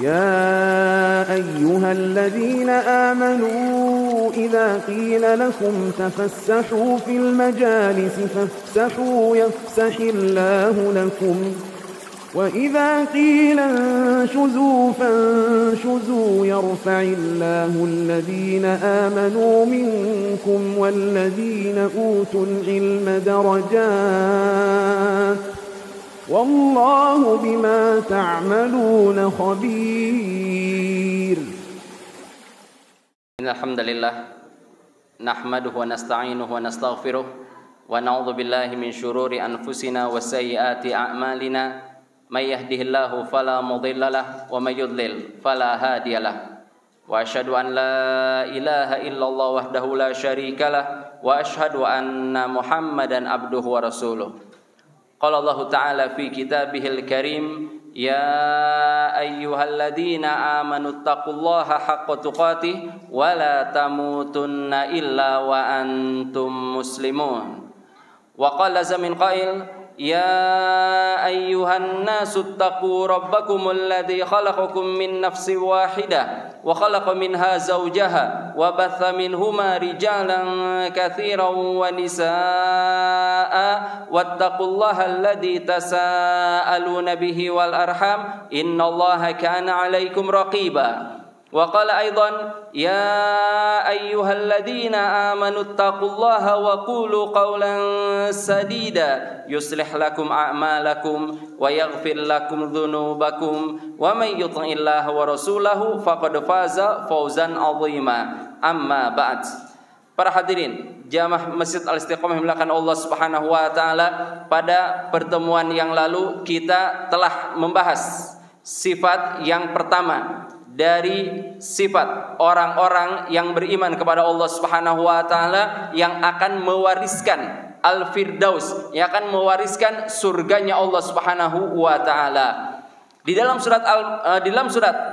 يا أيها الذين آمنوا إذا قيل لكم تفسحوا في المجالس فافسحوا يفسح الله لكم وإذا قيل انشزوا فانشزوا يرفع الله الذين آمنوا منكم والذين أوتوا العلم درجات والله بما تعملون خبير. الحمد لله نحمده ونستعينه ونستغفره ونعوذ بالله من شرور أنفسنا وسيئات أعمالنا من يهده الله فلا مضل له ومن يضلل فلا هادي له وأشهد أن لا إله إلا الله وحده لا شريك له وأشهد أن محمدا عبده ورسوله. قال الله تعالى في كتابه الكريم يا أيها الذين آمنوا اتقوا الله حق تقاته ولا تموتن إلا وأنتم مسلمون. وقال من قائل يا أيها الناس اتقوا ربكم الذي خلقكم من نفس واحدة وخلق منها زوجها وبث منهما رجالا كثيرا ونساء واتقوا الله الذي تساءلون به والأرحام إن الله كان عليكم رقيبا. وقال أيضا يا أيها الذين آمنوا اتقوا الله وقولوا قولا سديدا يصلح لكم أعمالكم ويغفر لكم ذنوبكم ومن يطع الله ورسوله فقد فاز فوزا عظيما. أما بعد. Para hadirin jamaah Masjid Al-Istiqomah yang dimuliakan Allah Subhanahu wa taala, pada pertemuan yang lalu kita telah membahas sifat yang pertama dari sifat orang-orang yang beriman kepada Allah Subhanahu wa taala yang akan mewariskan Al-Firdaus, yang akan mewariskan surganya Allah Subhanahu wa taala. Di dalam surat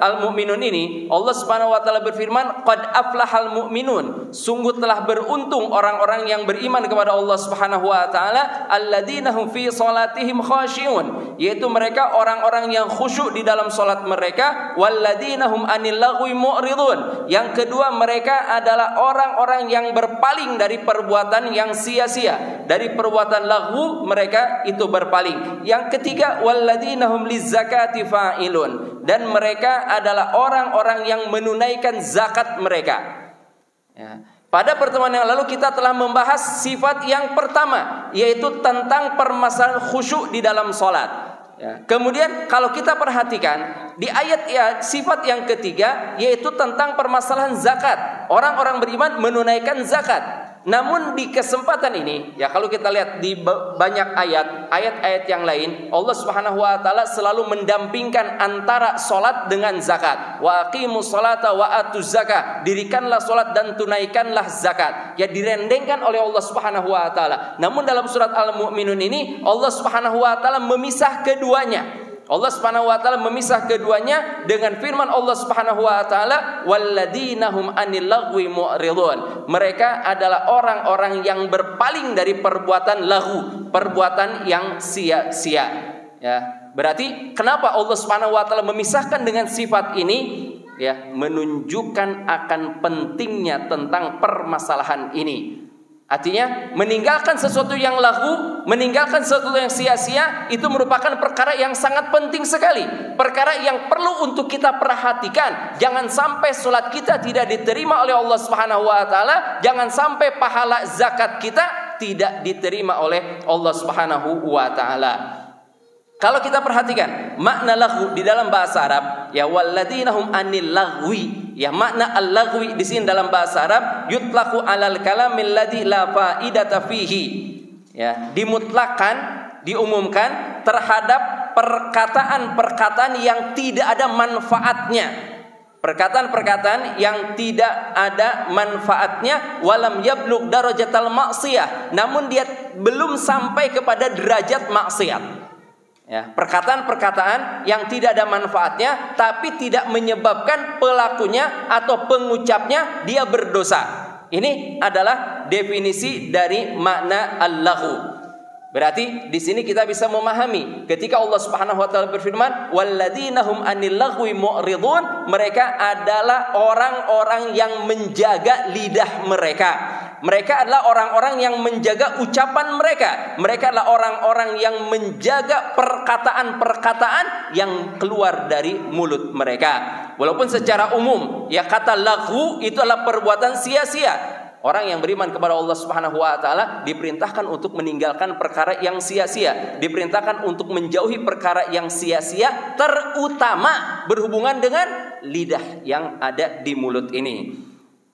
Al-Mu'minun ini Allah Subhanahu wa taala berfirman, qad aflahal mu'minun, sungguh telah beruntung orang-orang yang beriman kepada Allah Subhanahu wa taala, alladzina hum fi salatihim khashi'un, yaitu mereka orang-orang yang khusyuk di dalam salat mereka, walladzina hum anil lagwi mu'ridun, yang kedua mereka adalah orang-orang yang berpaling dari perbuatan yang sia-sia, dari perbuatan lagwu mereka itu berpaling. Yang ketiga walladzina hum lizzakati fa'ilun, dan mereka adalah orang-orang yang menunaikan zakat mereka. Ya. Pada pertemuan yang lalu kita telah membahas sifat yang pertama, yaitu tentang permasalahan khusyuk di dalam salat. Ya. Kemudian kalau kita perhatikan di ayat sifat yang ketiga, yaitu tentang permasalahan zakat. Orang-orang beriman menunaikan zakat. Namun di kesempatan ini, ya kalau kita lihat di banyak ayat-ayat yang lain, Allah Subhanahu wa taala selalu mendampingkan antara salat dengan zakat. Wa aqimus salata wa atuz zakah, dirikanlah salat dan tunaikanlah zakat. Ya, direndengkan oleh Allah Subhanahu wa taala. Namun dalam surat Al-Mu'minun ini Allah Subhanahu wa taala memisah keduanya. Allah Subhanahu wa taala memisah keduanya dengan firman Allah Subhanahu wa taala, walladzina hum anil lagwi mu'ridun, mereka adalah orang-orang yang berpaling dari perbuatan laghu, perbuatan yang sia-sia. Ya, berarti kenapa Allah Subhanahu wa taala memisahkan dengan sifat ini? Ya, menunjukkan akan pentingnya tentang permasalahan ini. Artinya meninggalkan sesuatu yang laghu, meninggalkan sesuatu yang sia-sia, itu merupakan perkara yang sangat penting sekali, perkara yang perlu untuk kita perhatikan. Jangan sampai salat kita tidak diterima oleh Allah Subhanahu wa taala, jangan sampai pahala zakat kita tidak diterima oleh Allah Subhanahu wa taala. Kalau kita perhatikan makna laghu di dalam bahasa Arab, ya walladzina hum anil lagwi, ya makna al-lagwi di sini dalam bahasa Arab yutlaqu alal kalamil ladzi la faidata fihi. Ya, dimutlakan, diumumkan terhadap perkataan-perkataan yang tidak ada manfaatnya. Perkataan-perkataan yang tidak ada manfaatnya, walam yablugh darajatal maksiyah, namun dia belum sampai kepada derajat maksiat. Ya, perkataan-perkataan yang tidak ada manfaatnya tapi tidak menyebabkan pelakunya atau pengucapnya dia berdosa. Ini adalah definisi dari makna al-laghu. Berarti di sini kita bisa memahami ketika Allah Subhanahu wa taala berfirman, "Walladzina hum 'anil laghwi mu'ridun", mereka adalah orang-orang yang menjaga lidah mereka. Mereka adalah orang-orang yang menjaga ucapan mereka. Mereka adalah orang-orang yang menjaga perkataan-perkataan yang keluar dari mulut mereka. Walaupun secara umum ya kata laghwu itu adalah perbuatan sia-sia. Orang yang beriman kepada Allah Subhanahu wa taala diperintahkan untuk meninggalkan perkara yang sia-sia, diperintahkan untuk menjauhi perkara yang sia-sia, terutama berhubungan dengan lidah yang ada di mulut ini.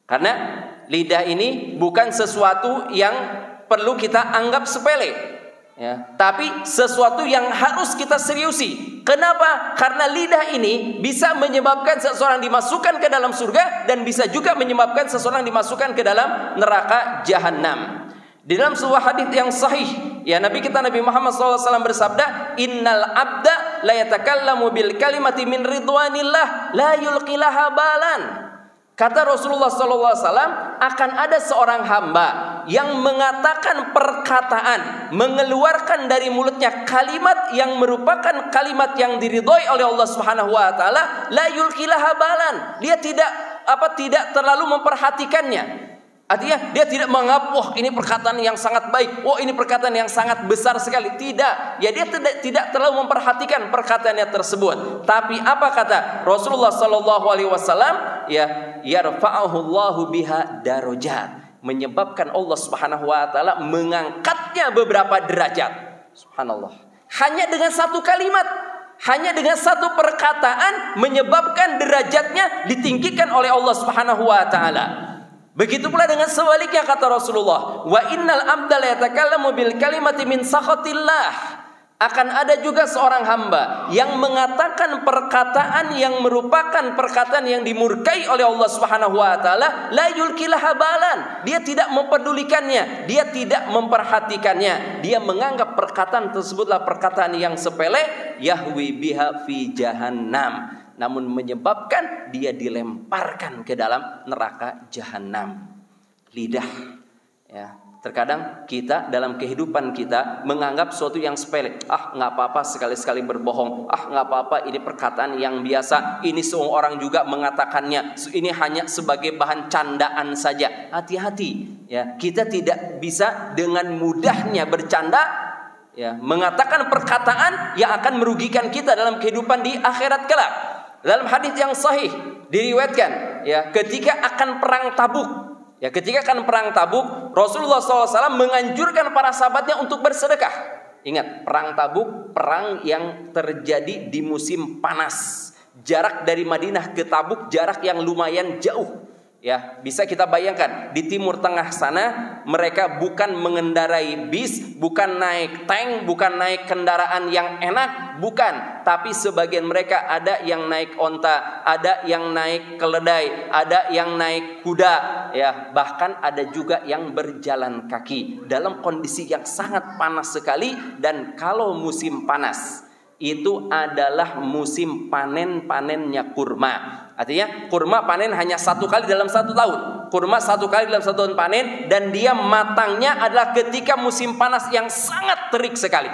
Karena lidah ini bukan sesuatu yang perlu kita anggap sepele, ya, tapi sesuatu yang harus kita seriusi. Kenapa? Karena lidah ini bisa menyebabkan seseorang dimasukkan ke dalam surga dan bisa juga menyebabkan seseorang dimasukkan ke dalam neraka jahanam. Di dalam sebuah hadis yang sahih, ya, Nabi kita Nabi Muhammad SAW bersabda, "Innal abda la yatakallamu bil kalimati min ridwanillah la yulqilaha balan." Kata Rasulullah SAW, akan ada seorang hamba yang mengatakan perkataan, mengeluarkan dari mulutnya kalimat yang merupakan kalimat yang diridhoi oleh Allah Subhanahu wa taala, la yulqilaha balan. Dia tidak terlalu memperhatikannya. Artinya dia tidak menganggap, wah ini perkataan yang sangat baik, wah ini perkataan yang sangat besar sekali. Tidak, ya dia tidak terlalu memperhatikan perkataannya tersebut. Tapi apa kata Rasulullah SAW? Ya, yarfa'ahullahu biha darajat, menyebabkan Allah Subhanahu wa taala mengangkatnya beberapa derajat. Subhanallah. Hanya dengan satu kalimat, hanya dengan satu perkataan menyebabkan derajatnya ditinggikan oleh Allah Subhanahu wa taala. Begitu pula dengan sebaliknya kata Rasulullah, wa innal abda la yatakallamu bil kalimati min sakhatillah. Akan ada juga seorang hamba yang mengatakan perkataan yang merupakan perkataan yang dimurkai oleh Allah Subhanahu wa taala, la yulqilaha balan. Dia tidak mempedulikannya, dia tidak memperhatikannya. Dia menganggap perkataan tersebutlah perkataan yang sepele, yahwi biha fi jahannam. Namun menyebabkan dia dilemparkan ke dalam neraka jahanam. Lidah, ya. Terkadang kita dalam kehidupan kita menganggap sesuatu yang sepele. Nggak apa-apa sekali-sekali berbohong. Nggak apa-apa, ini perkataan yang biasa. Ini semua orang juga mengatakannya. Ini hanya sebagai bahan candaan saja. Hati-hati, ya. Kita tidak bisa dengan mudahnya bercanda, ya, mengatakan perkataan yang akan merugikan kita dalam kehidupan di akhirat kelak. Dalam hadis yang sahih diriwayatkan, ya, ketika akan perang Tabuk, ya, ketika akan perang Tabuk, Rasulullah SAW menganjurkan para sahabatnya untuk bersedekah. Ingat, perang Tabuk, perang yang terjadi di musim panas. Jarak dari Madinah ke Tabuk jarak yang lumayan jauh. Ya, bisa kita bayangkan di Timur Tengah sana mereka bukan mengendarai bis, bukan naik tank, bukan naik kendaraan yang enak, bukan. Tapi sebagian mereka ada yang naik onta, ada yang naik keledai, ada yang naik kuda, ya, bahkan ada juga yang berjalan kaki dalam kondisi yang sangat panas sekali. Dan kalau musim panas itu adalah musim panen-panennya kurma. Artinya kurma panen hanya satu kali dalam satu tahun. Kurma satu kali dalam satu tahun panen, dan dia matangnya adalah ketika musim panas yang sangat terik sekali.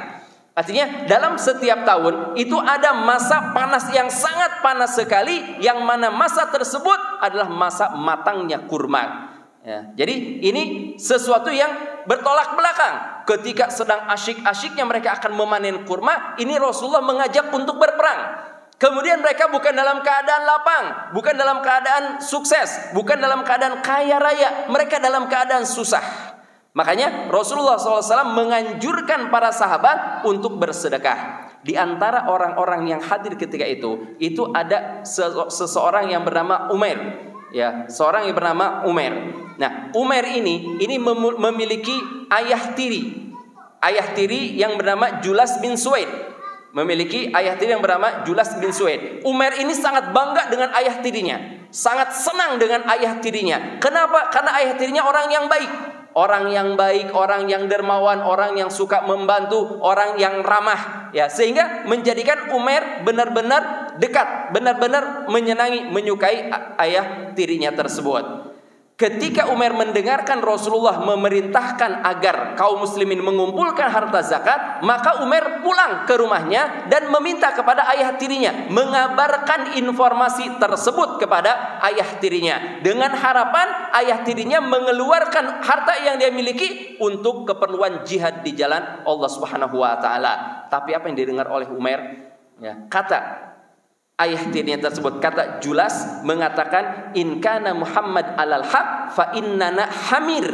Artinya dalam setiap tahun itu ada masa panas yang sangat panas sekali, yang mana masa tersebut adalah masa matangnya kurma. Ya, jadi ini sesuatu yang bertolak belakang. Ketika sedang asyik-asyiknya mereka akan memanen kurma, ini Rasulullah mengajak untuk berperang. Kemudian mereka bukan dalam keadaan lapang, bukan dalam keadaan sukses, bukan dalam keadaan kaya raya, mereka dalam keadaan susah. Makanya Rasulullah SAW menganjurkan para sahabat untuk bersedekah. Di antara orang-orang yang hadir ketika itu ada seseorang yang bernama Umair. Ya, seorang yang bernama Umair. Nah, Umair ini memiliki ayah tiri. Ayah tiri yang bernama Julas bin Suwaid. Memiliki ayah tiri yang bernama Julas bin Suwaid. Umair ini sangat bangga dengan ayah tirinya, sangat senang dengan ayah tirinya. Kenapa? Karena ayah tirinya orang yang baik. Orang yang baik, orang yang dermawan, orang yang suka membantu, orang yang ramah, ya, sehingga menjadikan Umair benar-benar dekat, benar-benar menyenangi, menyukai ayah tirinya tersebut. Ketika Umar mendengarkan Rasulullah memerintahkan agar kaum muslimin mengumpulkan harta zakat, maka Umar pulang ke rumahnya dan meminta kepada ayah tirinya, mengabarkan informasi tersebut kepada ayah tirinya, dengan harapan ayah tirinya mengeluarkan harta yang dia miliki untuk keperluan jihad di jalan Allah Subhanahu wa taala. Tapi apa yang didengar oleh Umar? Ya, kata ayah tirinya tersebut, kata Julas, mengatakan, in kana Muhammad alal haq fa innana hamir.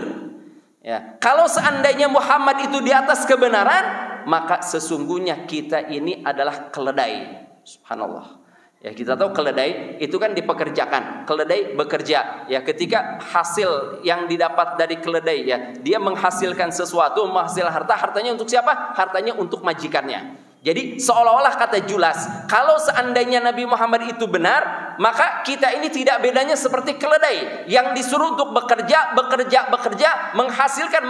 Ya, kalau seandainya Muhammad itu di atas kebenaran, maka sesungguhnya kita ini adalah keledai. Subhanallah. Ya, kita tahu keledai itu kan dipekerjakan. Keledai bekerja. Ya, ketika hasil yang didapat dari keledai, ya, dia menghasilkan sesuatu, menghasilkan harta. Hartanya untuk siapa? Hartanya untuk majikannya. Jadi seolah-olah kata Julas, kalau seandainya Nabi Muhammad itu benar, maka kita ini tidak bedanya seperti keledai yang disuruh untuk bekerja, menghasilkan,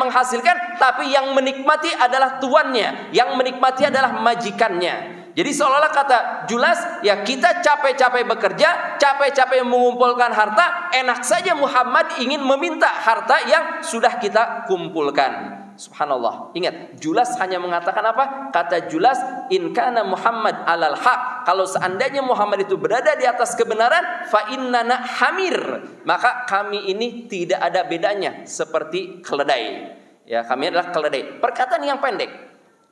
tapi yang menikmati adalah tuannya, yang menikmati adalah majikannya. Jadi seolah-olah kata Julas, ya kita capek-capek bekerja, capek-capek mengumpulkan harta, enak saja Muhammad ingin meminta harta yang sudah kita kumpulkan. Subhanallah. Ingat, Julas hanya mengatakan apa? Kata Julas, in kana Muhammad alal haq. Kalau seandainya Muhammad itu berada di atas kebenaran, fa innana hamir. Maka kami ini tidak ada bedanya seperti keledai. Ya, kami adalah keledai. Perkataan yang pendek.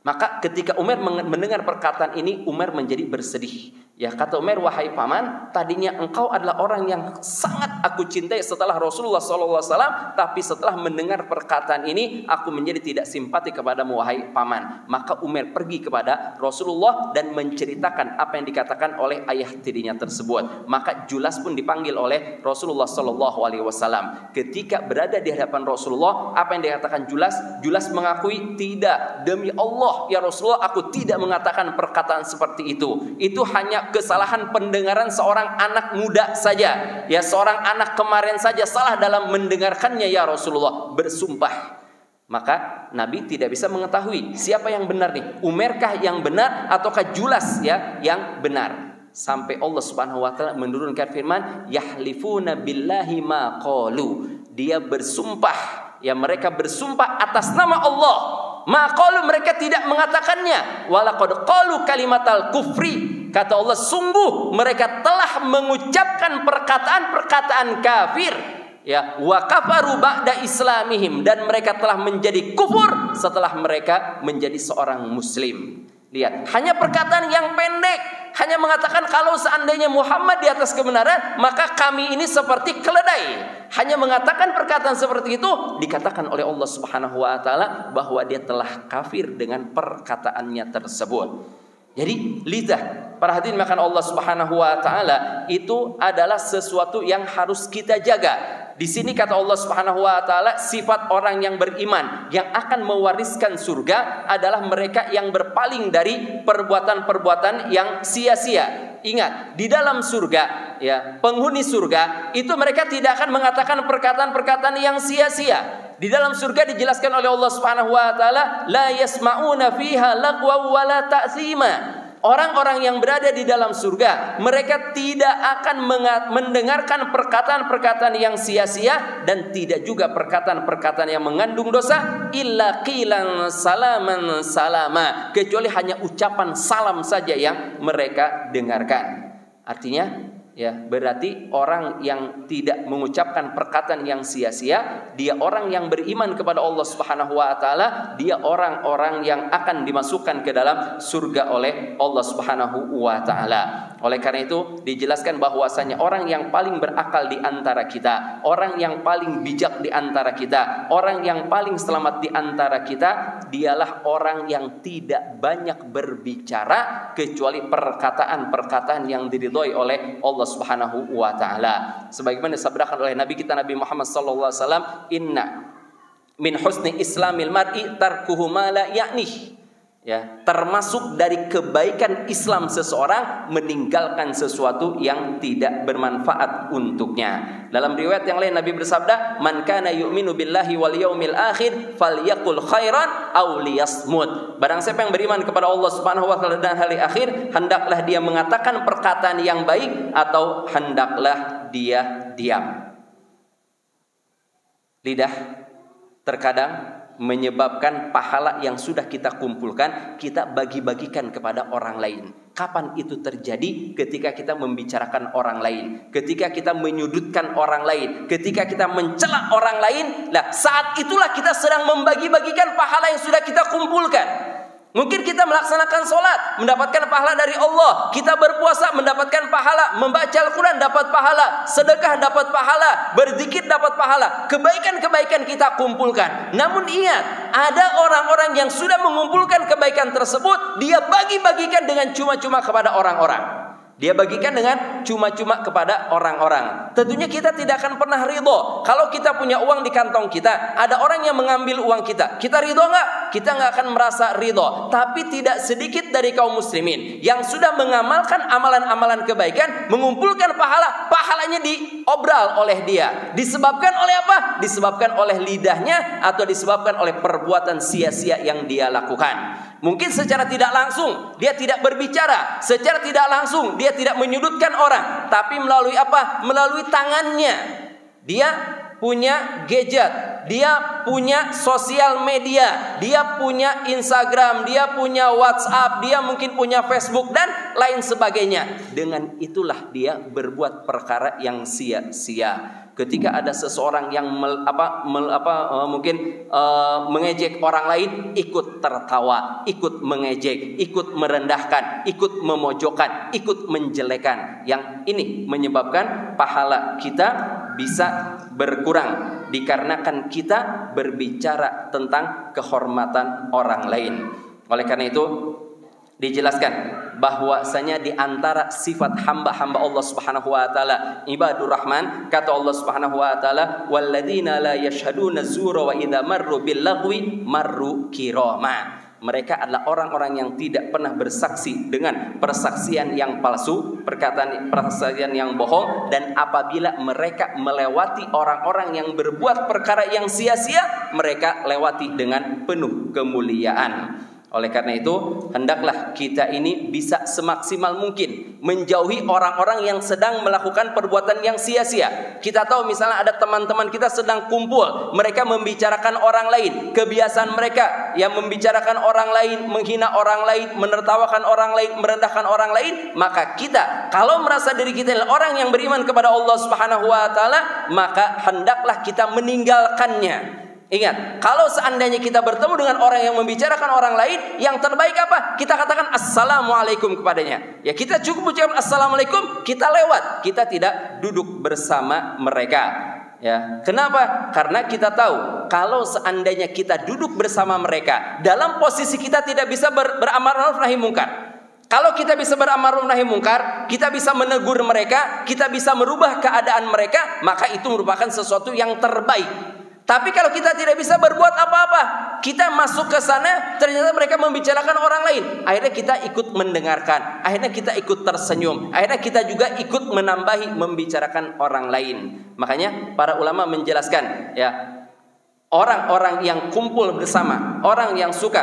Maka ketika Umar mendengar perkataan ini, Umar menjadi bersedih. Ya, kata Umar, wahai paman, tadinya engkau adalah orang yang sangat aku cintai setelah Rasulullah SAW, tapi setelah mendengar perkataan ini, aku menjadi tidak simpati kepadamu, wahai paman. Maka Umar pergi kepada Rasulullah dan menceritakan apa yang dikatakan oleh ayah tirinya tersebut. Maka Julas pun dipanggil oleh Rasulullah SAW. Ketika berada di hadapan Rasulullah, apa yang dikatakan Julas? Julas mengakui, tidak, demi Allah, ya Rasulullah, aku tidak mengatakan perkataan seperti itu. Itu hanya kesalahan pendengaran seorang anak muda saja. Ya, seorang anak kemarin saja salah dalam mendengarkannya, ya Rasulullah. Bersumpah. Maka Nabi tidak bisa mengetahui siapa yang benar nih. Umarkah yang benar ataukah Julas ya yang benar? Sampai Allah Subhanahu wa taala menurunkan firman, yahlifuna billahi ma qalu. Dia bersumpah. Ya, mereka bersumpah atas nama Allah. Maqalu, mereka tidak mengatakannya. Walaqad qalu kalimatal kufri. Kata Allah, sungguh mereka telah mengucapkan perkataan-perkataan kafir. Ya, wa kafaru ba'da islamihim, dan mereka telah menjadi kufur setelah mereka menjadi seorang muslim. Lihat, hanya perkataan yang pendek, hanya mengatakan kalau seandainya Muhammad di atas kebenaran, maka kami ini seperti keledai. Hanya mengatakan perkataan seperti itu, dikatakan oleh Allah Subhanahu wa taala bahwa dia telah kafir dengan perkataannya tersebut. Jadi lidah, perhatiin, makan Allah Subhanahu wa taala itu adalah sesuatu yang harus kita jaga. Di sini kata Allah Subhanahu wa taala, sifat orang yang beriman yang akan mewariskan surga adalah mereka yang berpaling dari perbuatan-perbuatan yang sia-sia. Ingat, di dalam surga, ya, penghuni surga itu mereka tidak akan mengatakan perkataan-perkataan yang sia-sia. Di dalam surga dijelaskan oleh Allah Subhanahu wa taala, la yasma'una fiha lagwa wa la ta'thima. Orang-orang yang berada di dalam surga, mereka tidak akan mendengarkan perkataan-perkataan yang sia-sia dan tidak juga perkataan-perkataan yang mengandung dosa, illa qilan salaman salama, kecuali hanya ucapan salam saja yang mereka dengarkan. Artinya, ya, berarti orang yang tidak mengucapkan perkataan yang sia-sia, dia orang yang beriman kepada Allah Subhanahu wa taala, dia orang-orang yang akan dimasukkan ke dalam surga oleh Allah Subhanahu wa taala. Oleh karena itu dijelaskan bahwasanya orang yang paling berakal di antara kita, orang yang paling bijak di antara kita, orang yang paling selamat di antara kita, dialah orang yang tidak banyak berbicara kecuali perkataan-perkataan yang diridhoi oleh Allah Subhanahu wa taala. Sebagaimana disabdakan oleh Nabi kita Nabi Muhammad sallallahu alaihi wasallam, inna min husni islamil mar'i tarkuhu ma la ya'nih. Ya, termasuk dari kebaikan Islam seseorang meninggalkan sesuatu yang tidak bermanfaat untuknya. Dalam riwayat yang lain Nabi bersabda, man kana yu'minu billahi wal yaumil akhir falyaqul khairan aw liyasmut. Barang siapa yang beriman kepada Allah Subhanahu wa taala dan hari akhir, hendaklah dia mengatakan perkataan yang baik atau hendaklah dia diam. Lidah terkadang menyebabkan pahala yang sudah kita kumpulkan, kita bagi-bagikan kepada orang lain. Kapan itu terjadi? Ketika kita membicarakan orang lain, ketika kita menyudutkan orang lain, ketika kita mencela orang lain. Nah, saat itulah kita sedang membagi-bagikan pahala yang sudah kita kumpulkan. Mungkin kita melaksanakan sholat, mendapatkan pahala dari Allah. Kita berpuasa, mendapatkan pahala. Membaca Al-Quran, dapat pahala. Sedekah, dapat pahala. Berzikir, dapat pahala. Kebaikan-kebaikan kita kumpulkan. Namun ingat, ada orang-orang yang sudah mengumpulkan kebaikan tersebut, dia bagi-bagikan dengan cuma-cuma kepada orang-orang. Dia bagikan dengan cuma-cuma kepada orang-orang. Tentunya kita tidak akan pernah ridho. Kalau kita punya uang di kantong kita, ada orang yang mengambil uang kita, kita ridho nggak? Kita nggak akan merasa ridho. Tapi tidak sedikit dari kaum muslimin yang sudah mengamalkan amalan-amalan kebaikan, mengumpulkan pahala, pahalanya diobral oleh dia. Disebabkan oleh apa? Disebabkan oleh lidahnya atau disebabkan oleh perbuatan sia-sia yang dia lakukan. Mungkin secara tidak langsung dia tidak berbicara, secara tidak langsung dia tidak menyudutkan orang, tapi melalui apa? Melalui tangannya. Dia punya gadget, dia punya sosial media, dia punya Instagram, dia punya WhatsApp, dia mungkin punya Facebook dan lain sebagainya. Dengan itulah dia berbuat perkara yang sia-sia. Ketika ada seseorang yang mengejek orang lain, ikut tertawa, ikut mengejek, ikut merendahkan, ikut memojokkan, ikut menjelekan. Yang ini menyebabkan pahala kita bisa berkurang dikarenakan kita berbicara tentang kehormatan orang lain. Oleh karena itu dijelaskan bahwasanya di antara sifat hamba-hamba Allah Subhanahu wa taala, ibadur rahman, kata Allah Subhanahu wa taala, walladzina la yashhaduna zura wa idza marru bil lagwi marru kirama. Mereka adalah orang-orang yang tidak pernah bersaksi dengan persaksian yang palsu, persaksian yang bohong, dan apabila mereka melewati orang-orang yang berbuat perkara yang sia-sia, mereka lewati dengan penuh kemuliaan. Oleh karena itu, hendaklah kita ini bisa semaksimal mungkin menjauhi orang-orang yang sedang melakukan perbuatan yang sia-sia. Kita tahu misalnya ada teman-teman kita sedang kumpul, mereka membicarakan orang lain, kebiasaan mereka yang membicarakan orang lain, menghina orang lain, menertawakan orang lain, merendahkan orang lain. Maka kita, kalau merasa diri kita adalah orang yang beriman kepada Allah Subhanahu wa taala, maka hendaklah kita meninggalkannya. Ingat, kalau seandainya kita bertemu dengan orang yang membicarakan orang lain, yang terbaik apa? Kita katakan assalamualaikum kepadanya. Ya, kita cukup ucapkan assalamualaikum, kita lewat, kita tidak duduk bersama mereka. Ya, kenapa? Karena kita tahu kalau seandainya kita duduk bersama mereka, dalam posisi kita tidak bisa beramar ma'ruf nahi mungkar. Kalau kita bisa beramar ma'ruf nahi mungkar, kita bisa menegur mereka, kita bisa merubah keadaan mereka, maka itu merupakan sesuatu yang terbaik. Tapi kalau kita tidak bisa berbuat apa-apa, kita masuk ke sana, ternyata mereka membicarakan orang lain, akhirnya kita ikut mendengarkan, akhirnya kita ikut tersenyum, akhirnya kita juga ikut menambahi membicarakan orang lain. Makanya para ulama menjelaskan, ya, orang-orang yang kumpul bersama, orang yang suka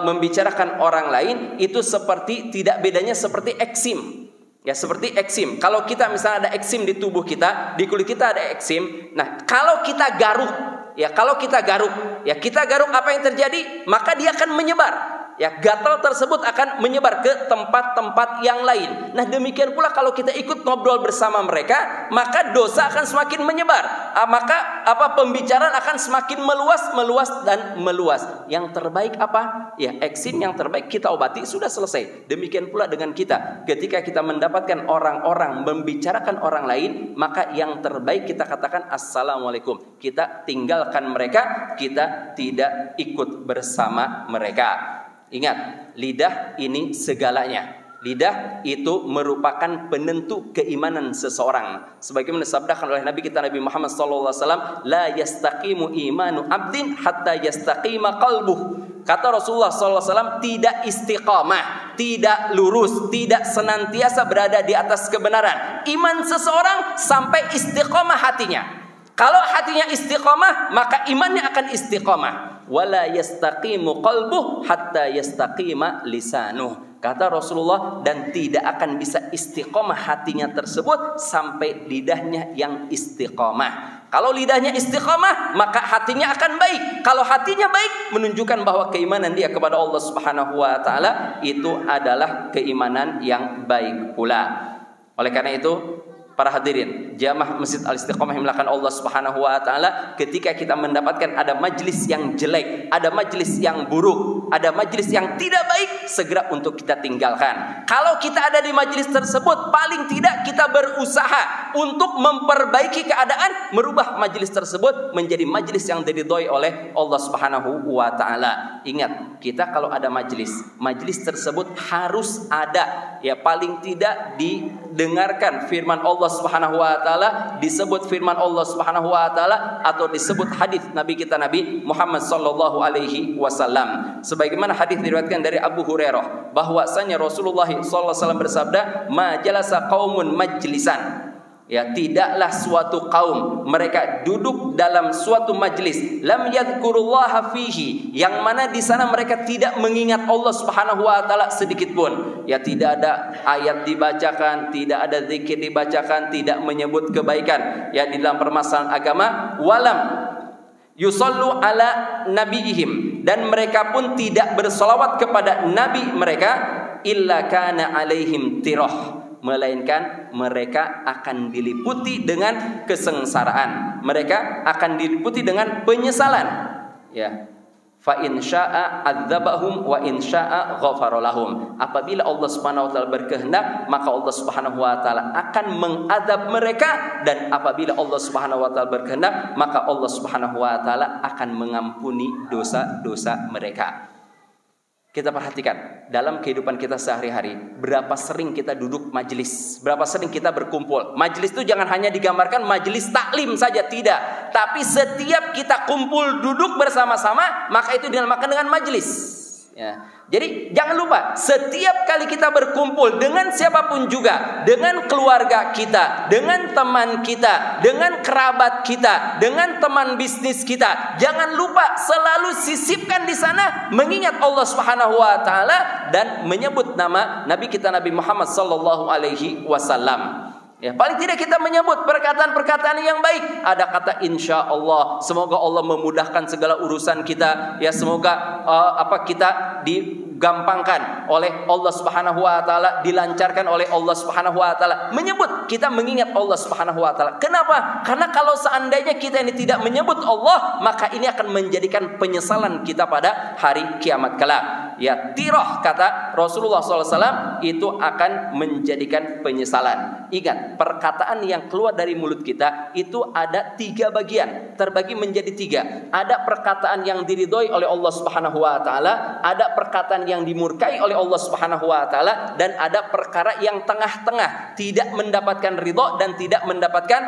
membicarakan orang lain, itu seperti tidak bedanya seperti eksim. Ya, seperti eksim. Kalau kita misalnya ada eksim di tubuh kita, di kulit kita ada eksim. Nah, kalau kita garuk, ya kita garuk apa yang terjadi? Maka dia akan menyebar. Ya, gatal tersebut akan menyebar ke tempat-tempat yang lain. Nah, demikian pula kalau kita ikut ngobrol bersama mereka, maka dosa akan semakin menyebar. Maka pembicaraan akan semakin meluas dan meluas. Yang terbaik apa? Ya, eksim yang terbaik kita obati, sudah selesai. Demikian pula dengan kita. Ketika kita mendapatkan orang-orang membicarakan orang lain, maka yang terbaik kita katakan assalamualaikum. Kita tinggalkan mereka, kita tidak ikut bersama mereka. Ingat, lidah ini segalanya. Lidah itu merupakan penentu keimanan seseorang. Sebagaimana disabdakan oleh Nabi kita Nabi Muhammad SAW, la yastaqimu imanu abdin hatta yastaqima qalbuh. Kata Rasulullah SAW, tidak istiqamah, tidak lurus, tidak senantiasa berada di atas kebenaran iman seseorang sampai istiqamah hatinya. Kalau hatinya istiqamah, maka imannya akan istiqamah. Wala yastaqimu qalbuh hatta yastaqima lisanuh. Kata Rasulullah, dan tidak akan bisa istiqamah hatinya tersebut sampai lidahnya yang istiqamah. Kalau lidahnya istiqamah, maka hatinya akan baik. Kalau hatinya baik, menunjukkan bahwa keimanan dia kepada Allah Subhanahu wa taala itu adalah keimanan yang baik pula. Oleh karena itu, para hadirin jamaah Masjid Al-Istiqomah yang melakukan Allah Subhanahu wa taala, ketika kita mendapatkan ada majlis yang jelek, ada majlis yang buruk, ada majlis yang tidak baik, segera untuk kita tinggalkan. Kalau kita ada di majlis tersebut, paling tidak kita berusaha untuk memperbaiki keadaan, merubah majlis tersebut menjadi majlis yang diridhoi oleh Allah Subhanahu wa taala. Ingat, kita kalau ada majlis tersebut harus ada, ya paling tidak didengarkan firman Allah Subhanahu wa taala, disebut firman Allah Subhanahu wa taala, atau disebut hadis Nabi kita Nabi Muhammad sallallahu alaihi wasallam. Sebagaimana hadis diriwayatkan dari Abu Hurairah bahwasanya Rasulullah sallallahu alaihi wasallam bersabda, "Ma jalasa qaumun majlisan." Ya, tidaklah suatu kaum mereka duduk dalam suatu majlis, lam yadhkurullaha fihi, yang mana di sana mereka tidak mengingat Allah Subhanahu wa taala sedikit pun. Ya, tidak ada ayat dibacakan, tidak ada zikir dibacakan, tidak menyebut kebaikan ya di dalam permasalahan agama, walam yusallu ala nabiyihim, dan mereka pun tidak bersolawat kepada nabi mereka, illa kana alaihim tirah, melainkan mereka akan diliputi dengan kesengsaraan, mereka akan diliputi dengan penyesalan. Ya, fa in syaa'a adzabahum wa in syaa'a ghafara lahum. Apabila Allah Subhanahu wa taala berkehendak, maka Allah Subhanahu wa taala akan mengadab mereka, dan apabila Allah Subhanahu wa taala berkehendak, maka Allah Subhanahu wa taala akan mengampuni dosa-dosa mereka. Kita perhatikan dalam kehidupan kita sehari-hari, berapa sering kita duduk majelis, berapa sering kita berkumpul. Majelis itu jangan hanya digambarkan majelis taklim saja, tidak. Tapi setiap kita kumpul duduk bersama-sama, maka itu dinamakan dengan majelis. Ya. Jadi jangan lupa, setiap kali kita berkumpul dengan siapapun juga, dengan keluarga kita, dengan teman kita, dengan kerabat kita, dengan teman bisnis kita, jangan lupa selalu sisipkan di sana mengingat Allah Subhanahu wa taala dan menyebut nama Nabi kita Nabi Muhammad sallallahu alaihi wasallam. Ya, paling tidak kita menyebut perkataan-perkataan yang baik. Ada kata insya Allah, semoga Allah memudahkan segala urusan kita. Ya, semoga kita digampangkan oleh Allah Subhanahu wa taala, dilancarkan oleh Allah Subhanahu wa taala. Menyebut, kita mengingat Allah Subhanahu wa taala. Kenapa? Karena kalau seandainya kita ini tidak menyebut Allah, maka ini akan menjadikan penyesalan kita pada hari kiamat kelak. Ya, tirah kata Rasulullah SAW itu akan menjadikan penyesalan. Ingat, perkataan yang keluar dari mulut kita itu ada 3 bagian, terbagi menjadi 3. Ada perkataan yang diridhoi oleh Allah Subhanahu wa taala, ada perkataan yang dimurkai oleh Allah Subhanahu wa taala, dan ada perkara yang tengah-tengah, tidak mendapatkan ridho dan tidak mendapatkan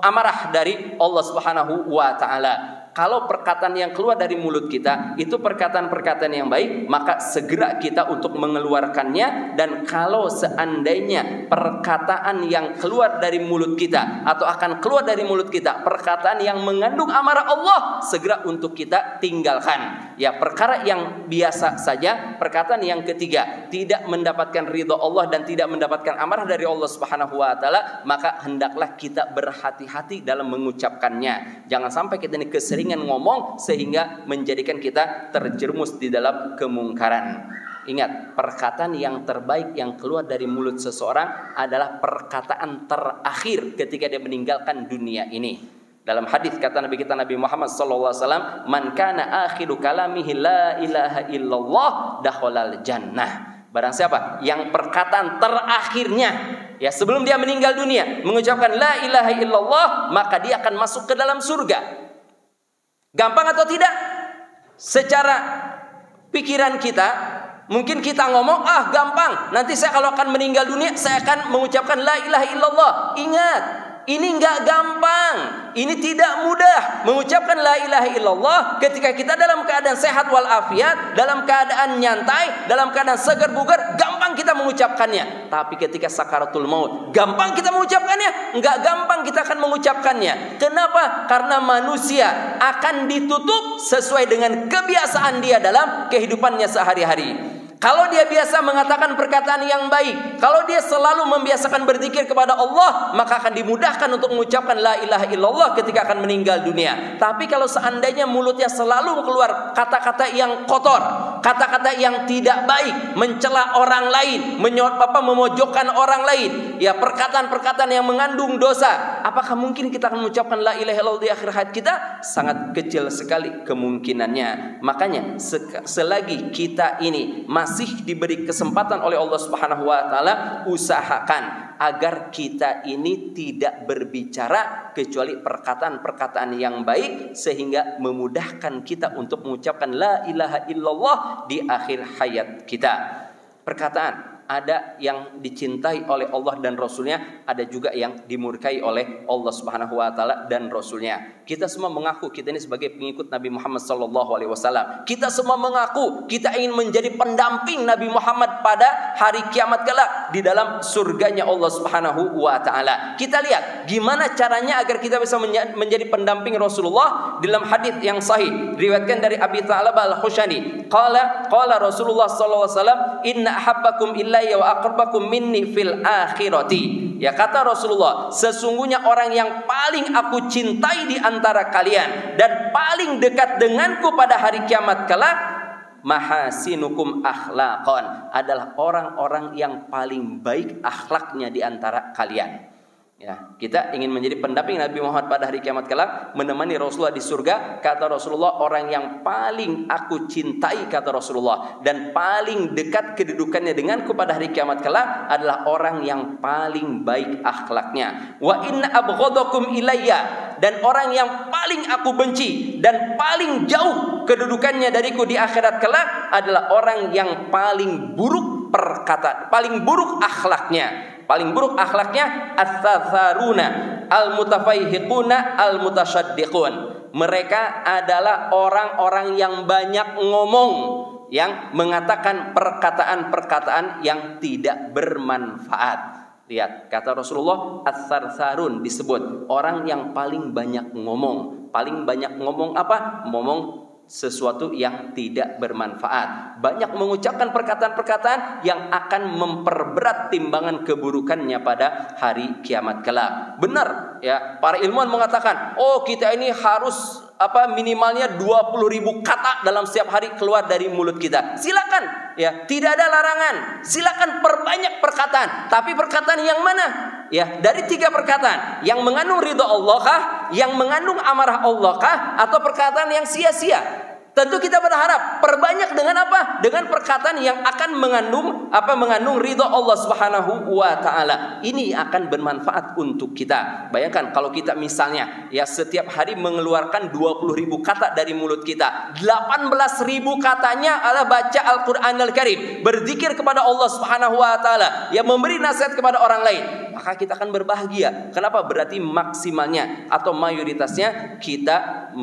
amarah dari Allah Subhanahu wa taala. Kalau perkataan yang keluar dari mulut kita itu perkataan-perkataan yang baik, maka segera kita untuk mengeluarkannya. Dan kalau seandainya perkataan yang keluar dari mulut kita atau akan keluar dari mulut kita perkataan yang mengandung amarah Allah, segera untuk kita tinggalkan. Ya, perkara yang biasa saja, perkataan yang ketiga tidak mendapatkan ridho Allah dan tidak mendapatkan amarah dari Allah Subhanahu wa taala, maka hendaklah kita berhati-hati dalam mengucapkannya. Jangan sampai kita ini keseringan ngomong sehingga menjadikan kita terjerumus di dalam kemungkaran. Ingat, perkataan yang terbaik yang keluar dari mulut seseorang adalah perkataan terakhir ketika dia meninggalkan dunia ini. Dalam hadis kata Nabi kita Nabi Muhammad SAW, "Man kana akhiru kalamihi la ilaha illallah dakhalal jannah." Barang siapa yang perkataan terakhirnya, ya sebelum dia meninggal dunia, mengucapkan la ilaha illallah, maka dia akan masuk ke dalam surga. Gampang atau tidak? Secara pikiran kita, mungkin kita ngomong, gampang. Nanti saya kalau akan meninggal dunia, saya akan mengucapkan la ilaha illallah. Ingat, ini enggak gampang. Ini tidak mudah mengucapkan la ilaha illallah ketika kita dalam keadaan sehat walafiat, dalam keadaan nyantai, dalam keadaan segar bugar, gampang kita mengucapkannya. Tapi ketika sakaratul maut, gampang kita mengucapkannya? Enggak gampang kita akan mengucapkannya. Kenapa? Karena manusia akan ditutup sesuai dengan kebiasaan dia dalam kehidupannya sehari-hari. Kalau dia biasa mengatakan perkataan yang baik, kalau dia selalu membiasakan berzikir kepada Allah, maka akan dimudahkan untuk mengucapkan la ilaha illallah ketika akan meninggal dunia. Tapi kalau seandainya mulutnya selalu keluar kata-kata yang kotor, kata-kata yang tidak baik, mencela orang lain, memojokkan orang lain, ya perkataan-perkataan yang mengandung dosa, apakah mungkin kita akan mengucapkan la ilaha illallah di akhir hayat kita? Sangat kecil sekali kemungkinannya. Makanya selagi kita ini masih diberi kesempatan oleh Allah Subhanahu wa taala, usahakan agar kita ini tidak berbicara kecuali perkataan-perkataan yang baik sehingga memudahkan kita untuk mengucapkan la ilaha illallah di akhir hayat kita. Perkataan ada yang dicintai oleh Allah dan Rasulnya, ada juga yang dimurkai oleh Allah Subhanahu wa taala dan Rasulnya. Kita semua mengaku kita ini sebagai pengikut Nabi Muhammad SAW. Kita semua mengaku kita ingin menjadi pendamping Nabi Muhammad pada hari kiamat kelak di dalam surganya Allah Subhanahu wa taala. Kita lihat gimana caranya agar kita bisa menjadi pendamping Rasulullah. Dalam hadis yang sahih diriwayatkan dari Abi Tha'labah Al-Khushani, qala Rasulullah SAW, inna ahabbakum ilayya wa aqrabakum minni fil akhirati. Ya, kata Rasulullah, sesungguhnya orang yang paling aku cintai di antara kalian dan paling dekat denganku pada hari kiamat kelak, mahasinukum akhlaqan, adalah orang-orang yang paling baik akhlaknya di antara kalian. Ya, kita ingin menjadi pendamping Nabi Muhammad pada hari kiamat kelak, menemani Rasulullah di surga. Kata Rasulullah, orang yang paling aku cintai, kata Rasulullah, dan paling dekat kedudukannya denganku pada hari kiamat kelak adalah orang yang paling baik akhlaknya. Wa inna abghadakum ilayya, dan orang yang paling aku benci dan paling jauh kedudukannya dariku di akhirat kelak adalah orang yang paling buruk perkataan, paling buruk akhlaknya. Paling buruk akhlaknya as-satharuna al-mutafaihiquna al-mutasyaddiqun. Mereka adalah orang-orang yang banyak ngomong, yang mengatakan perkataan-perkataan yang tidak bermanfaat. Lihat, kata Rasulullah, as-sarsarun disebut orang yang paling banyak ngomong. Paling banyak ngomong apa? Ngomong sesuatu yang tidak bermanfaat. Banyak mengucapkan perkataan-perkataan yang akan memperberat timbangan keburukannya pada hari kiamat kelak. Benar ya, para ilmuwan mengatakan, oh kita ini harus minimalnya 20.000 kata dalam setiap hari keluar dari mulut kita. Silakan ya, tidak ada larangan. Silakan perbanyak perkataan, tapi perkataan yang mana? Ya, dari 3 perkataan, yang mengandung ridha Allah kah, yang mengandung amarah Allah kah, atau perkataan yang sia-sia? Tentu kita berharap perbanyak dengan apa? Dengan perkataan yang akan mengandung ridha Allah Subhanahu wa taala. Ini akan bermanfaat untuk kita. Bayangkan kalau kita misalnya ya setiap hari mengeluarkan 20.000 kata dari mulut kita. 18.000 katanya adalah baca Al-Qur'anul Karim, berzikir kepada Allah Subhanahu wa taala, yang memberi nasihat kepada orang lain. Maka kita akan berbahagia. Kenapa? Berarti maksimalnya atau mayoritasnya kita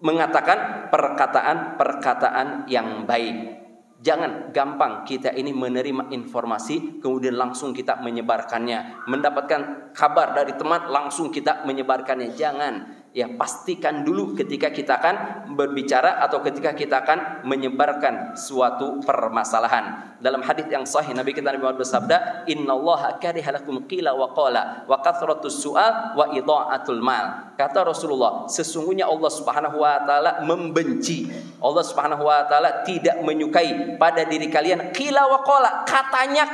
mengatakan perkataan-perkataan yang baik. Jangan gampang kita ini menerima informasi kemudian langsung kita menyebarkannya. Mendapatkan kabar dari teman langsung kita menyebarkannya. Jangan. Ya, pastikan dulu ketika kita akan berbicara atau ketika kita akan menyebarkan suatu permasalahan. Dalam hadis yang sahih Nabi kita Nabi Muhammad bersabda, "Innallaha kariha lakum qila wa qala wa kathratus su'al wa idha'atul mal." Kata Rasulullah, sesungguhnya Allah Subhanahu wa taala membenci. Allah Subhanahu wa taala tidak menyukai pada diri kalian qila wa qala, katanya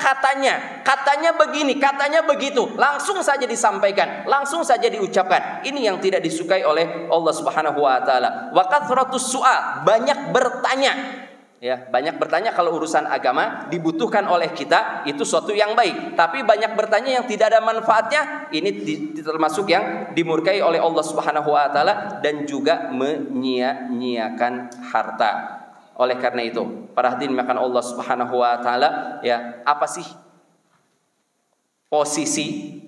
begini, katanya begitu, langsung saja disampaikan, langsung saja diucapkan. Ini yang tidak disukai oleh Allah Subhanahu wa taala. Wa kathratus su'al, banyak bertanya. Ya, banyak bertanya kalau urusan agama dibutuhkan oleh kita, itu suatu yang baik. Tapi banyak bertanya yang tidak ada manfaatnya, ini termasuk yang dimurkai oleh Allah Subhanahu wa taala dan juga menyia-nyiakan harta. Oleh karena itu, para hadirin makan Allah Subhanahu wa taala, ya, apa sih posisi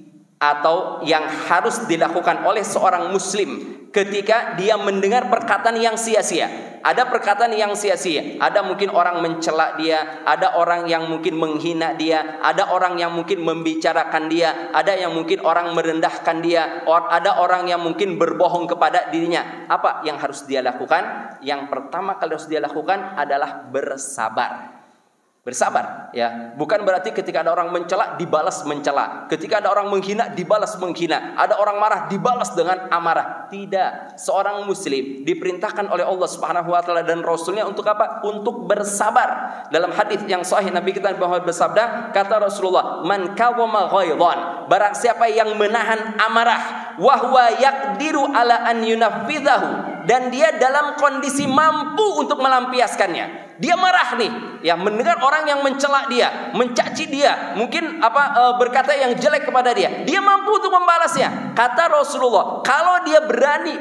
atau yang harus dilakukan oleh seorang muslim ketika dia mendengar perkataan yang sia-sia. Ada perkataan yang sia-sia, ada mungkin orang mencela dia, ada orang yang mungkin menghina dia, ada orang yang mungkin membicarakan dia, ada yang mungkin orang merendahkan dia, ada orang yang mungkin berbohong kepada dirinya. Apa yang harus dia lakukan? Yang pertama kali harus dia lakukan adalah bersabar. Bersabar, ya. Bukan berarti ketika ada orang mencela dibalas mencela, ketika ada orang menghina dibalas menghina, ada orang marah dibalas dengan amarah. Tidak. Seorang muslim diperintahkan oleh Allah Subhanahu wa taala dan Rasulnya untuk apa? Untuk bersabar. Dalam hadis yang sahih Nabi kita Muhammad bersabda, kata Rasulullah, "Man kawama ghaidhan," barang siapa yang menahan amarah, wa huwa yaqdiru ala an yunafidhahu, dan dia dalam kondisi mampu untuk melampiaskannya. Dia marah nih, ya, mendengar orang yang mencela dia, mencaci dia, mungkin berkata yang jelek kepada dia. Dia mampu untuk membalasnya. Kata Rasulullah, kalau dia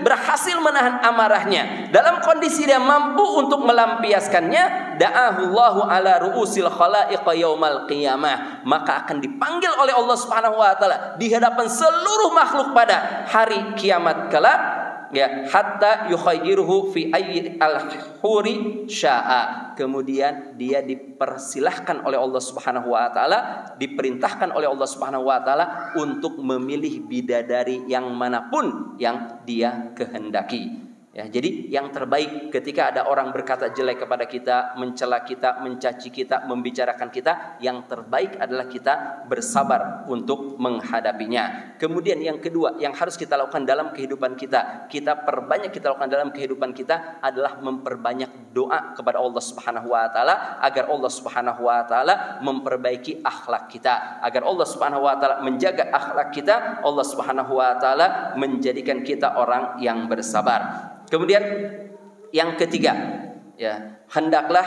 berhasil menahan amarahnya, dalam kondisi dia mampu untuk melampiaskannya, da'ahullahu ala ru'usil khalaiq yaumal qiyamah, maka akan dipanggil oleh Allah Subhanahu wa taala di hadapan seluruh makhluk pada hari kiamat kelak, ya, hatta yukhayyiruhu fi ayyi al-huri syaa. Kemudian dia dipersilahkan oleh Allah Subhanahu wa taala, diperintahkan oleh Allah Subhanahu wa taala untuk memilih bidadari yang manapun yang dia kehendaki. Ya, jadi yang terbaik ketika ada orang berkata jelek kepada kita, mencela kita, mencaci kita, membicarakan kita, yang terbaik adalah kita bersabar untuk menghadapinya. Kemudian yang kedua yang harus kita lakukan dalam kehidupan kita, kita lakukan dalam kehidupan kita adalah memperbanyak doa kepada Allah Subhanahu wa taala agar Allah Subhanahu wa taala memperbaiki akhlak kita, agar Allah Subhanahu wa taala menjaga akhlak kita, Allah Subhanahu wa taala menjadikan kita orang yang bersabar. Kemudian yang ketiga, ya, hendaklah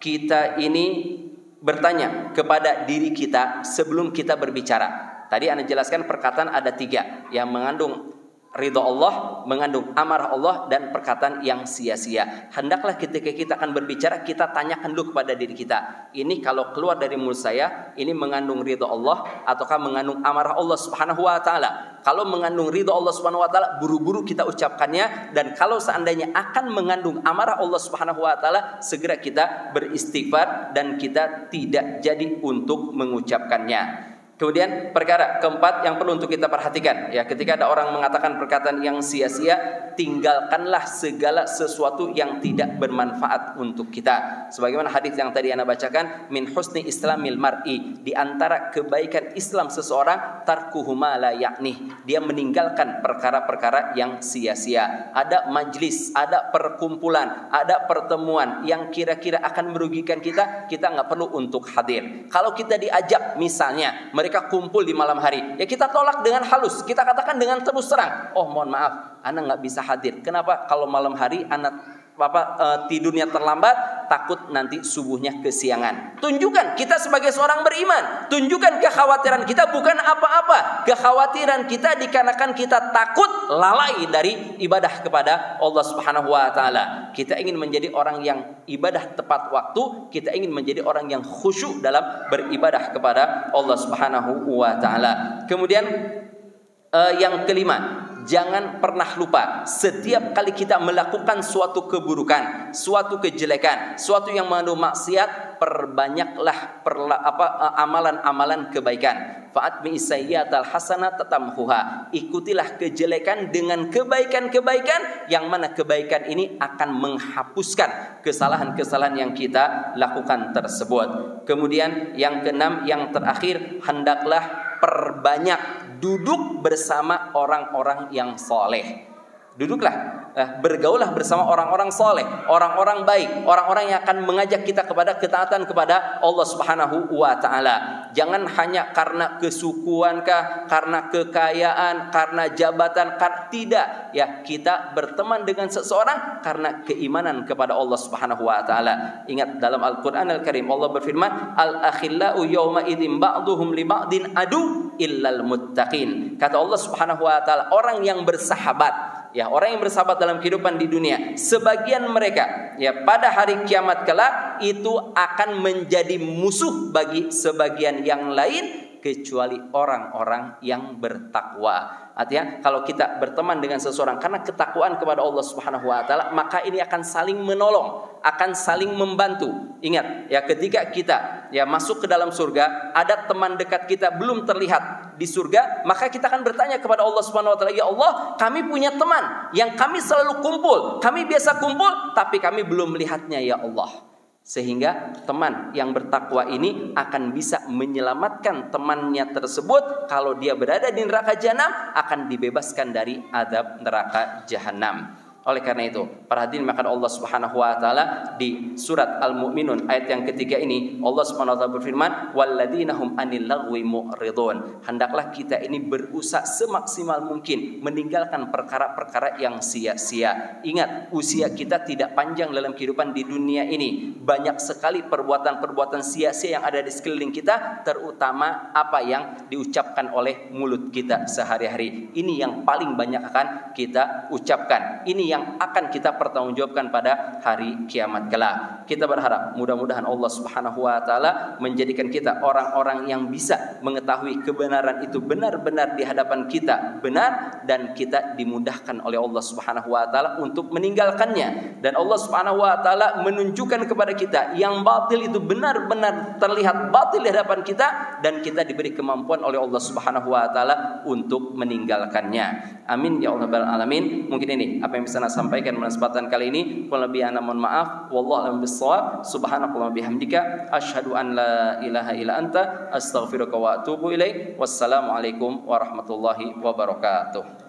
kita ini bertanya kepada diri kita sebelum kita berbicara. Tadi Anda jelaskan perkataan ada 3 yang mengandung ridha Allah, mengandung amarah Allah, dan perkataan yang sia-sia. Hendaklah ketika kita akan berbicara, kita tanyakan dulu kepada diri kita, ini kalau keluar dari mulut saya, ini mengandung ridha Allah ataukah mengandung amarah Allah Subhanahu wa taala? Kalau mengandung ridha Allah Subhanahu wa taala, buru-buru kita ucapkannya, dan kalau seandainya akan mengandung amarah Allah Subhanahu wa taala, segera kita beristighfar dan kita tidak jadi untuk mengucapkannya. Kemudian perkara keempat yang perlu untuk kita perhatikan, ya, ketika ada orang mengatakan perkataan yang sia-sia, tinggalkanlah segala sesuatu yang tidak bermanfaat untuk kita. Sebagaimana hadis yang tadi Anda bacakan, min husni islamil mar'i, di antara kebaikan Islam seseorang, tarkuhu ma la ya'nih, dia meninggalkan perkara-perkara yang sia-sia. Ada majlis, ada perkumpulan, ada pertemuan yang kira-kira akan merugikan kita, kita nggak perlu untuk hadir. Kalau kita diajak misalnya mereka kumpul di malam hari, ya kita tolak dengan halus, kita katakan dengan terus terang, oh mohon maaf, Anda nggak bisa hadir. Kenapa? Kalau malam hari Anda tidurnya terlambat, takut nanti subuhnya kesiangan. Tunjukkan kita sebagai seorang beriman, tunjukkan kekhawatiran kita bukan apa-apa, kekhawatiran kita dikarenakan kita takut lalai dari ibadah kepada Allah Subhanahu wa taala. Kita ingin menjadi orang yang ibadah tepat waktu, kita ingin menjadi orang yang khusyuk dalam beribadah kepada Allah Subhanahu wa taala. Kemudian yang kelima, jangan pernah lupa setiap kali kita melakukan suatu keburukan, suatu kejelekan, suatu yang mengandung maksiat, perbanyaklah amalan-amalan kebaikan. Fa'atmi sayyi'atal hasanah tatamhuha, ikutilah kejelekan dengan kebaikan-kebaikan, yang mana kebaikan ini akan menghapuskan kesalahan-kesalahan yang kita lakukan tersebut. Kemudian yang keenam, yang terakhir, hendaklah perbanyak duduk bersama orang-orang yang soleh. Duduklah, bergaullah bersama orang-orang soleh, orang-orang baik, orang-orang yang akan mengajak kita kepada ketaatan kepada Allah Subhanahu wa taala. Jangan hanya karena kesukuankah, karena kekayaan, karena jabatan, tidak, ya, kita berteman dengan seseorang karena keimanan kepada Allah Subhanahu wa taala. Ingat dalam Al-Qur'an Al-Karim Allah berfirman, al-akhillau yawma idzin ba'duhum li ba'din adu illal muttaqin. Kata Allah Subhanahu wa taala, orang yang bersahabat, ya, orang yang bersahabat dalam kehidupan di dunia, sebagian mereka, ya, pada hari kiamat kelak itu akan menjadi musuh bagi sebagian yang lain, kecuali orang-orang yang bertakwa. Artinya kalau kita berteman dengan seseorang karena ketakwaan kepada Allah Subhanahu wa taala, maka ini akan saling menolong, akan saling membantu. Ingat ya, ketika kita ya masuk ke dalam surga, ada teman dekat kita belum terlihat di surga, maka kita akan bertanya kepada Allah Subhanahu wa taala, "Ya Allah, kami punya teman yang kami selalu kumpul, kami biasa kumpul, tapi kami belum melihatnya ya Allah." Sehingga teman yang bertakwa ini akan bisa menyelamatkan temannya tersebut kalau dia berada di neraka jahanam, akan dibebaskan dari azab neraka jahanam. Oleh karena itu, para hadirin maka Allah Subhanahu wa taala di surat Al-Mu'minun ayat yang ketiga ini, Allah Subhanahu wa taala berfirman, "Walladzina hum 'anil lagwi mu'ridun." Hendaklah kita ini berusaha semaksimal mungkin meninggalkan perkara-perkara yang sia-sia. Ingat, usia kita tidak panjang dalam kehidupan di dunia ini. Banyak sekali perbuatan-perbuatan sia-sia yang ada di sekeliling kita, terutama apa yang diucapkan oleh mulut kita sehari-hari. Ini yang paling banyak akan kita ucapkan. Ini yang akan kita pertanggungjawabkan pada hari kiamat kelak. Kita berharap mudah-mudahan Allah Subhanahu wa taala menjadikan kita orang-orang yang bisa mengetahui kebenaran itu benar-benar di hadapan kita benar, dan kita dimudahkan oleh Allah Subhanahu wa taala untuk meninggalkannya, dan Allah Subhanahu wa taala menunjukkan kepada kita yang batil itu benar-benar terlihat batil di hadapan kita, dan kita diberi kemampuan oleh Allah Subhanahu wa taala untuk meninggalkannya. Amin ya Allah rabbal alamin. Mungkin ini apa yang bisa saya sampaikan pada kesempatan kali ini. Kurang lebih ana mohon maaf. Wallahu a'lam bissawab. Subhanakallahumma bihamdika asyhadu an la ilaha illa anta astaghfiruka wa atubu ilaik. Wassalamualaikum warahmatullahi wabarakatuh.